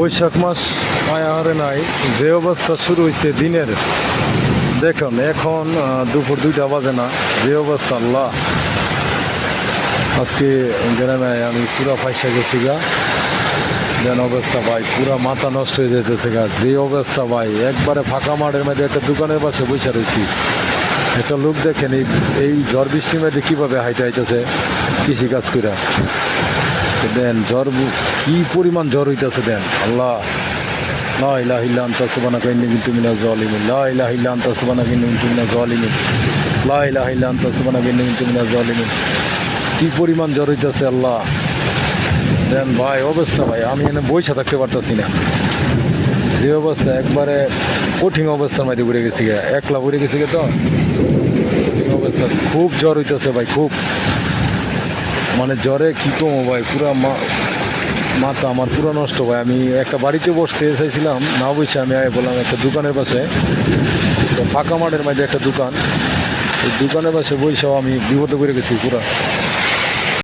বৈশাখ মাস আয়ারে নাই, যে অবস্থা শুরু হয়েছে দিনের, দেখুন এখন দুপুর 2টা বাজে না, যে অবস্থা আল্লাহ। আজকে গ্রামে আমি পুরা ফাইসা গেছি গা, যেন অবস্থা ভাই, পুরা মাথা নষ্ট হয়ে যেতেছে গা, যে অবস্থা ভাই। একবারে ফাঁকা মাঠের মধ্যে একটা দোকানের পাশে বসে রয়েছি, একটা লোক দেখেন এই ঝড় বৃষ্টির মধ্যে কীভাবে হাইটে হাইতেছে কৃষিকাজ করে। দেন জ্বর, কি পরিমাণ জ্বর হইতেছে দেন আল্লাহ। লা ইলাহা ইল্লা আনতা সুবহানাকা ইন্নী কুনতু মিনাজ জালিমিন, লা ইলাহা ইল্লা আনতা সুবহানাকা ইন্নী কুনতু মিনাজ জালিমিন, লা ইলাহা ইল্লা আনতা সুবহানাকা ইন্নী কুনতু মিনাজ জালিমিন। কি পরিমাণ জ্বর হইতেছে আল্লাহ। দেন ভাই অবস্থা ভাই, আমি এখানে বইসা থাকতে পারতেছি না, যে অবস্থা একবারে কঠিন অবস্থার মধ্যে ঘুরে গেছি গে, একলা ঘুরে গেছি গে, তো কঠিন অবস্থা, খুব জ্বর হইতেছে ভাই, খুব মানে জ্বরে কি কমো ভাই, পুরা মাথা আমার পুরো নষ্ট ভাই। আমি একটা বাড়িতে বসতে চাইছিলাম, না বসে আমি বললাম একটা দোকানের পাশে, তো ফাঁকা মাঠের মাঝে একটা দোকান, ওই দোকানের পাশে বসেও আমি বিপদে করে গেছি পুরা।